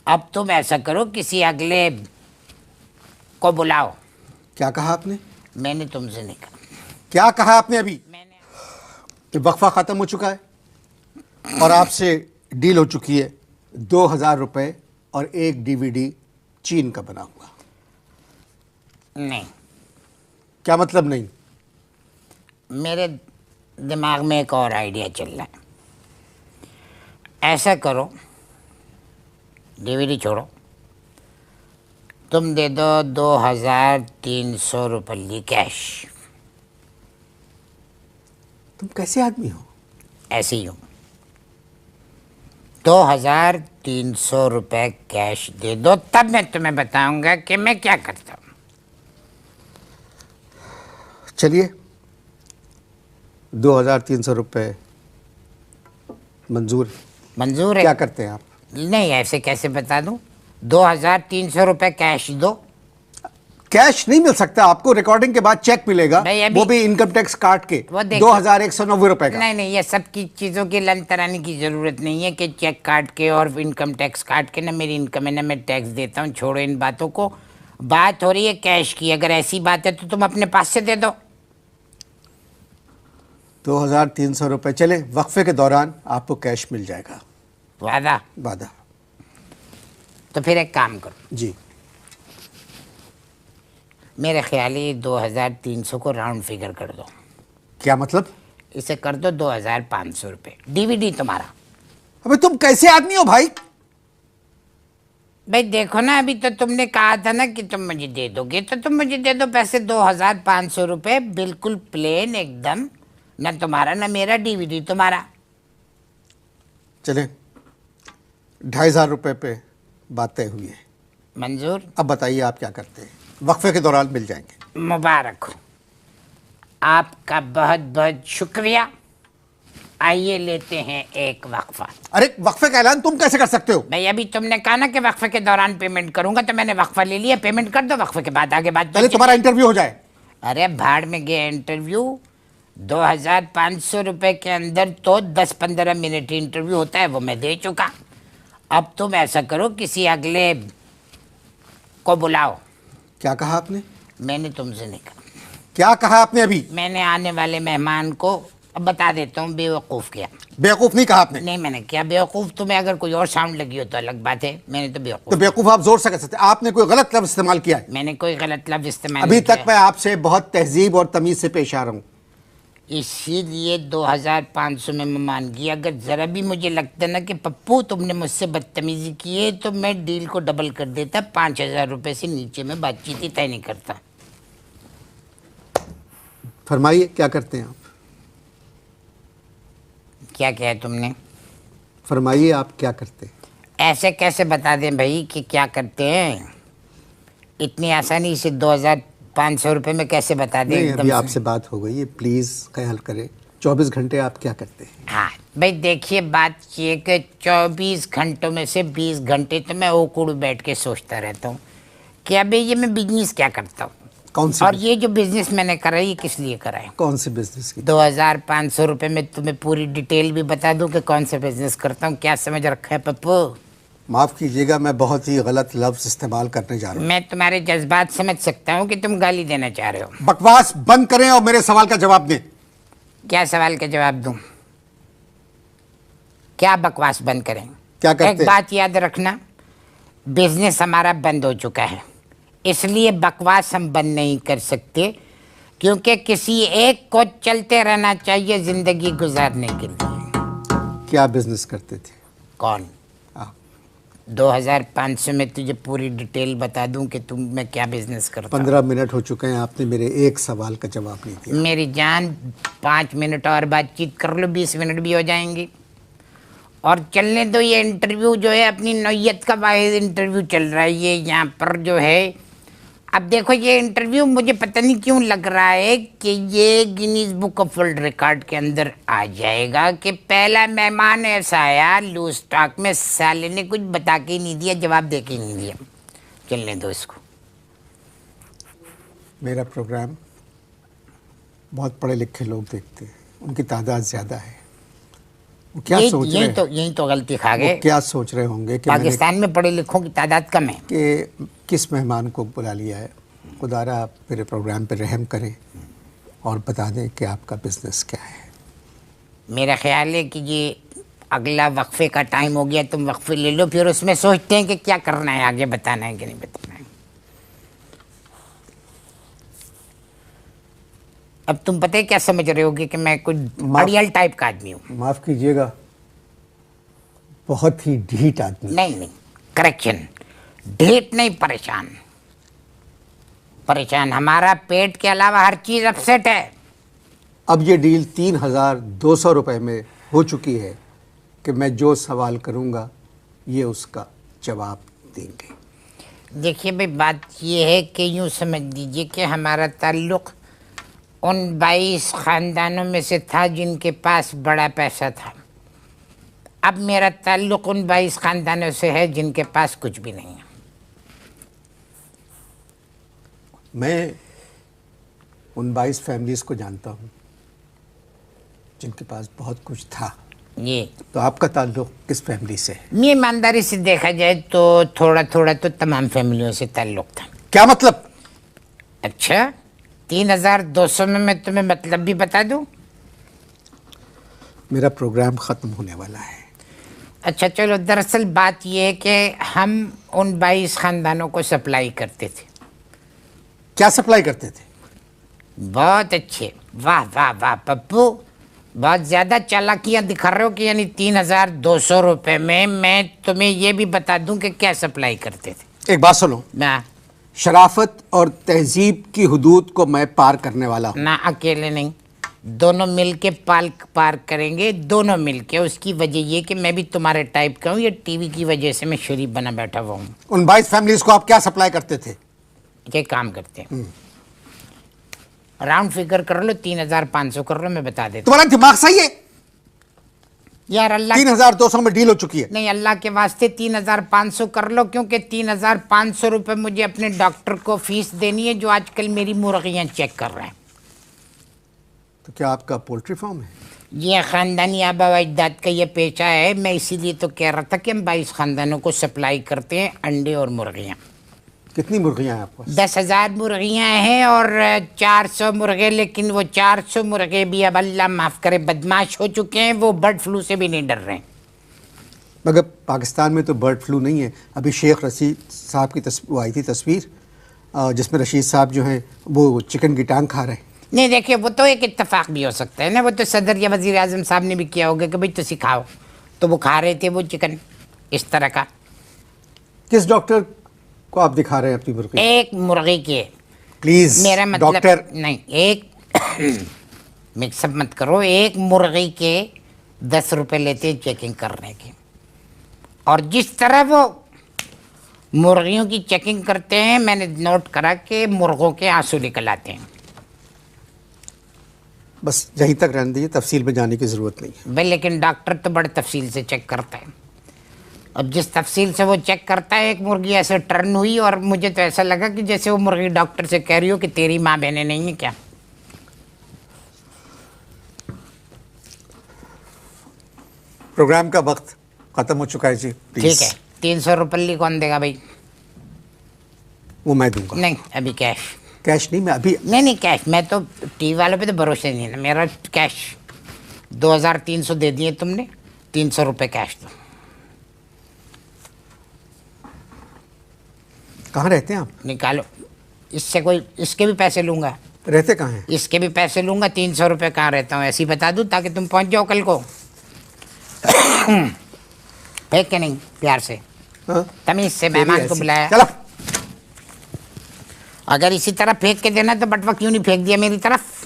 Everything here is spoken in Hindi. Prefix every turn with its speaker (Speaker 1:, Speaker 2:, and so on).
Speaker 1: अब तुम ऐसा करो, किसी अगले को बुलाओ।
Speaker 2: क्या कहा आपने?
Speaker 1: मैंने तुमसे नहीं कहा।
Speaker 2: क्या कहा आपने अभी?
Speaker 1: मैंने
Speaker 2: ये वक्फा खत्म हो चुका है और आपसे डील हो चुकी है 2,000 रुपए और एक डीवीडी चीन का बना हुआ।
Speaker 1: नहीं,
Speaker 2: क्या मतलब नहीं?
Speaker 1: मेरे दिमाग में एक और आइडिया चल रहा है। ऐसा करो, डीवीडी छोड़ो, तुम दे दो 2,300 रुपये कैश।
Speaker 2: तुम कैसे आदमी हो?
Speaker 1: ऐसे ही हूँ। 2,300 रुपये कैश दे दो, तब मैं तुम्हें बताऊंगा कि मैं क्या करता हूँ।
Speaker 2: चलिए, 2,300 रुपये मंजूर।
Speaker 1: मंजूर है?
Speaker 2: क्या करते हैं आप?
Speaker 1: नहीं, ऐसे कैसे बता दूं? 2,300 रुपये कैश दो।
Speaker 2: कैश नहीं मिल सकता आपको, रिकॉर्डिंग के बाद चेक मिलेगा,
Speaker 1: भाई अभी-
Speaker 2: वो भी इनकम टैक्स काट के
Speaker 1: वो देखो।
Speaker 2: 2,190 रुपए का।
Speaker 1: नहीं, ये सब की चीज़ों की लन तराने की ज़रूरत नहीं है कि चेक काट के और इनकम टैक्स काट के। ना मेरी इनकम है ना मैं टैक्स देता हूँ। छोड़ो इन बातों को, बात हो रही है कैश की। अगर ऐसी बात है तो तुम अपने पास से दे दो।
Speaker 2: 2,300 रुपये चले, वक्फे के दौरान आपको कैश मिल जाएगा।
Speaker 1: वादा?
Speaker 2: वादा।
Speaker 1: तो फिर एक काम करो,
Speaker 2: जी।
Speaker 1: मेरे ख्याल ही 2,300 को राउंड फिगर कर दो।
Speaker 2: क्या मतलब?
Speaker 1: इसे कर दो 2,500 रुपये। डीवीडी तुम्हारा।
Speaker 2: अबे तुम कैसे आदमी हो भाई?
Speaker 1: भाई देखो ना, अभी तो तुमने कहा था ना कि तुम मुझे दे दोगे, तो तुम मुझे दे दो पैसे 2,500 रुपये, बिल्कुल प्लेन एकदम। ना तुम्हारा ना मेरा, डीवीडी तुम्हारा।
Speaker 2: चले, 2,500 रुपये पे बात तय हुई है।
Speaker 1: मंजूर?
Speaker 2: अब बताइए आप क्या करते हैं? वक्फे के दौरान मिल जाएंगे।
Speaker 1: मुबारक हो, आपका बहुत बहुत शुक्रिया। आइए लेते हैं एक वक्फा।
Speaker 2: अरे वक्फे का ऐलान तुम कैसे कर सकते हो?
Speaker 1: भाई अभी तुमने कहा ना कि वक्फे के दौरान पेमेंट करूंगा, तो मैंने वक्फा ले लिया। पेमेंट कर दो, वक्फे के बाद आगे बात।
Speaker 2: पहले तुम्हारा इंटरव्यू हो जाए।
Speaker 1: अरे भाड़ में गया इंटरव्यू। 2,500 रुपये के अंदर तो 10-15 मिनट इंटरव्यू होता है, वो मैं दे चुका। अब तुम ऐसा करो, किसी अगले को बुलाओ।
Speaker 2: क्या कहा आपने?
Speaker 1: मैंने तुमसे नहीं कहा।
Speaker 2: क्या कहा आपने अभी?
Speaker 1: मैंने आने वाले मेहमान को, अब बता देता हूँ, बेवकूफ़ किया।
Speaker 2: बेवकूफ नहीं कहा आपने?
Speaker 1: नहीं, मैंने क्या बेवकूफ़? तुम्हें अगर कोई और साउंड लगी हो तो अलग बात है। मैंने तो
Speaker 2: तो
Speaker 1: बेवकूफ़।
Speaker 2: बेवकूफ आप जोर से कह सकते हैं। आपने कोई गलत लफ्ज इस्तेमाल किया है।
Speaker 1: मैंने कोई गलत लफ्ज इस्तेमाल
Speaker 2: अभी
Speaker 1: नहीं
Speaker 2: तक
Speaker 1: किया।
Speaker 2: मैं आपसे बहुत तहजीब और तमीज से पेश आ रहा हूँ।
Speaker 1: इसीलिए 2,500 में मैं मान गया। अगर ज़रा भी मुझे लगता ना कि पप्पू तुमने मुझसे बदतमीजी की है, तो मैं डील को डबल कर देता। 5,000 रुपये से नीचे में बातचीत ही तय नहीं करता।
Speaker 2: फरमाइए क्या करते हैं आप?
Speaker 1: क्या कहा तुमने?
Speaker 2: फरमाइए आप क्या करते हैं?
Speaker 1: ऐसे कैसे बता दें भाई कि क्या करते हैं? इतनी आसानी से 2,500 रुपये में कैसे बता दें
Speaker 2: नहीं,
Speaker 1: एकदम
Speaker 2: अभी
Speaker 1: से?
Speaker 2: आपसे बात हो गई है, प्लीज़ ख्याल करें। 24 घंटे आप क्या करते हैं?
Speaker 1: हाँ भाई देखिए, बात ये कि 24 घंटों में से 20 घंटे तो मैं ओकुड़ बैठ के सोचता रहता हूँ कि अबे ये मैं बिजनेस क्या करता हूँ।
Speaker 2: कौन सी?
Speaker 1: और ये जो बिजनेस मैंने करा है, ये किस लिए करा है?
Speaker 2: कौन से बिजनेस की?
Speaker 1: 2,500 रुपये में तुम्हें पूरी डिटेल भी बता दूं कि कौन सा बिजनेस करता हूँ। क्या समझ रखा है पप्पू?
Speaker 2: माफ़ कीजिएगा, मैं बहुत ही गलत लफ्ज़ इस्तेमाल करने जा रहा हूँ।
Speaker 1: मैं तुम्हारे जज्बात समझ सकता हूँ कि तुम गाली देना चाह रहे हो।
Speaker 2: बकवास बंद करें और मेरे सवाल का जवाब दें।
Speaker 1: क्या सवाल का जवाब दूं? क्या बकवास बंद करें?
Speaker 2: क्या करते
Speaker 1: एक बात याद रखना, बिजनेस हमारा बंद हो चुका है, इसलिए बकवास हम बंद नहीं कर सकते, क्योंकि किसी एक को चलते रहना चाहिए जिंदगी गुजारने के लिए।
Speaker 2: क्या बिजनेस करते थे?
Speaker 1: कौन?
Speaker 2: आप।
Speaker 1: 2,500 में तुझे पूरी डिटेल बता दूं कि मैं क्या बिजनेस करता हूं।
Speaker 2: 15 मिनट हो चुके हैं, आपने मेरे एक सवाल का जवाब नहीं दिया।
Speaker 1: मेरी जान, 5 मिनट और बातचीत कर लो, 20 मिनट भी हो जाएंगी। और चलने दो, ये इंटरव्यू जो है अपनी नौयत का वाहिद इंटरव्यू चल रहा है ये यहाँ पर जो है। अब देखो, ये इंटरव्यू मुझे पता नहीं क्यों लग रहा है कि ये Guinness book of world record के अंदर आ जाएगा कि पहला मेहमान ऐसा आया लूज स्टॉक में, साले ने कुछ बता के नहीं दिया, जवाब दे के नहीं दिया। चलने दो इसको।
Speaker 2: मेरा प्रोग्राम बहुत पढ़े लिखे लोग देखते हैं, उनकी तादाद ज़्यादा है। वो क्या सोच रहे हैं?
Speaker 1: यही तो गलती खा गए।
Speaker 2: वो क्या सोच रहे होंगे कि मैंने
Speaker 1: पाकिस्तान में पढ़े लिखों की तादाद कम है।
Speaker 2: कि किस मेहमान को बुला लिया है। खुदारा आप मेरे प्रोग्राम पे रहम करें और बता दें कि आपका बिजनेस क्या है।
Speaker 1: मेरा ख्याल है कि ये अगला वक्फे का टाइम हो गया, तुम वक्फे ले लो, फिर उसमें सोचते हैं कि क्या करना है, आगे बताना है कि नहीं बताना है। अब तुम पता है क्या समझ रहे होगे कि मैं कुछ अड़ियल टाइप का आदमी हूँ।
Speaker 2: माफ़ कीजिएगा, बहुत ही ढीठ आदमी।
Speaker 1: नहीं, करेक्शन, ढीठ नहीं, परेशान। परेशान, हमारा पेट के अलावा हर चीज़ अपसेट है।
Speaker 2: अब ये डील 3,200 रुपये में हो चुकी है कि मैं जो सवाल करूंगा ये उसका जवाब देंगे।
Speaker 1: देखिए भाई, बात ये है कि यूँ समझ लीजिए कि हमारा ताल्लुक़ उन 22 ख़ानदानों में से था जिनके पास बड़ा पैसा था। अब मेरा ताल्लुक़ उन 22 ख़ानदानों से है जिनके पास कुछ भी नहीं है।
Speaker 2: मैं उन 22 फैमिलीज़ को जानता हूँ जिनके पास बहुत कुछ था।
Speaker 1: ये
Speaker 2: तो आपका ताल्लुक़ किस फैमिली से है?
Speaker 1: ये ईमानदारी से देखा जाए तो थोड़ा थोड़ा तो तमाम फैमिलियों से ताल्लुक़ था।
Speaker 2: क्या मतलब?
Speaker 1: अच्छा, 3,200 में मैं तुम्हें मतलब भी बता दूं?
Speaker 2: मेरा प्रोग्राम ख़त्म होने वाला है।
Speaker 1: अच्छा चलो, दरअसल बात यह है कि हम उन 22 ख़ानदानों को सप्लाई करते थे।
Speaker 2: क्या सप्लाई करते थे?
Speaker 1: बहुत अच्छे, वाह वाह वाह पप्पू, बहुत ज़्यादा चालाकियाँ दिखा रहे हो कि यानी 3,200 रुपये में मैं तुम्हें ये भी बता दूं कि क्या सप्लाई करते थे।
Speaker 2: एक बात सुनो,
Speaker 1: ना
Speaker 2: शराफत और तहजीब की हुदूद को मैं पार करने वाला हूँ।
Speaker 1: ना, अकेले नहीं, दोनों मिलके पार करेंगे, दोनों मिलके। उसकी वजह ये कि मैं भी तुम्हारे टाइप का हूँ, ये टीवी की वजह से मैं शरीफ बना बैठा हुआ हूँ।
Speaker 2: उन 22 फैमिलीज को आप क्या सप्लाई करते थे?
Speaker 1: ये काम करते हैं, राउंड फिगर कर लो, 3,500 कर लो, मैं बता देता
Speaker 2: तुम्हारा दिमाग सही है?
Speaker 1: हूँ। यार अल्लाह
Speaker 2: 3,200 में डील हो चुकी है।
Speaker 1: नहीं, अल्लाह के वास्ते 3,500 कर लो, क्योंकि 3,500 रुपये मुझे अपने डॉक्टर को फीस देनी है जो आजकल मेरी मुर्गियाँ चेक कर रहे हैं।
Speaker 2: तो क्या आपका पोल्ट्री फार्म है?
Speaker 1: ये ख़ानदानी आबा व अजदाद का ये पेशा है। मैं इसीलिए तो कह रहा था कि हम 22 ख़ानदानों को सप्लाई करते हैं अंडे और मुर्गियाँ।
Speaker 2: कितनी मुर्गियां हैं आपको?
Speaker 1: 10,000 मुर्गियाँ हैं और 400 मुर्गे, लेकिन वो 400 मुर्गे भी अब अल्लाह माफ़ करे बदमाश हो चुके हैं, वो बर्ड फ्लू से भी नहीं डर रहे हैं।
Speaker 2: मगर पाकिस्तान में तो बर्ड फ्लू नहीं है। अभी शेख रशीद साहब की वो आई थी तस्वीर जिसमें रशीद साहब जो हैं वो चिकन की टांग खा रहे हैं।
Speaker 1: नहीं देखिए, वो तो एक इत्तेफाक भी हो सकता है ना, वो तो सदर या वज़ीर आज़म साहब ने भी किया होगा कि भाई तो सिखाओ, तो वो खा रहे थे वो चिकन इस तरह का।
Speaker 2: किस डॉक्टर को आप दिखा रहे हैं अपनी मुर्गी?
Speaker 1: एक मुर्गी के,
Speaker 2: प्लीज
Speaker 1: मेरा मतलब
Speaker 2: डॉक्टर
Speaker 1: नहीं, एक मिक्सअप मत करो, एक मुर्गी के 10 रुपए लेते हैं चेकिंग करने के। और जिस तरह वो मुर्गियों की चेकिंग करते हैं, मैंने नोट करा कि मुर्गों के आंसू निकल आते हैं।
Speaker 2: बस यहीं तक रहने दीजिए, तफसील में जाने की ज़रूरत नहीं है।
Speaker 1: भाई लेकिन डॉक्टर तो बड़े तफसील से चेक करता है। अब जिस तफसील से वो चेक करता है, एक मुर्गी ऐसे टर्न हुई और मुझे तो ऐसा लगा कि जैसे वो मुर्गी डॉक्टर से कह रही हो कि तेरी माँ बहनें नहीं है क्या।
Speaker 2: प्रोग्राम का वक्त ख़त्म हो चुका है जी।
Speaker 1: ठीक है, 300 रुपये कौन देगा भाई?
Speaker 2: वो मैं दूंगा।
Speaker 1: नहीं, अभी कैश।
Speaker 2: कैश नहीं, मैं अभी
Speaker 1: नहीं कैश, मैं तो टीवी वालों पे तो भरोसे नहीं है ना मेरा। कैश 2,300 दे दिए तुमने, 300 रुपये कैश दो।
Speaker 2: कहाँ रहते हैं आप?
Speaker 1: निकालो, इससे कोई, इसके भी पैसे लूँगा।
Speaker 2: रहते कहाँ हैं?
Speaker 1: इसके भी पैसे लूँगा। 300 रुपये कहाँ रहता हूँ ऐसे ही बता दूँ ताकि तुम पहुँच जाओ कल को। फेंक के नहीं, प्यार से,
Speaker 2: हाँ?
Speaker 1: तमीज़ से मेहमान को बुलाया।
Speaker 2: चलो,
Speaker 1: अगर इसी तरह फेंक के देना तो बटवा क्यों नहीं फेंक दिया मेरी तरफ?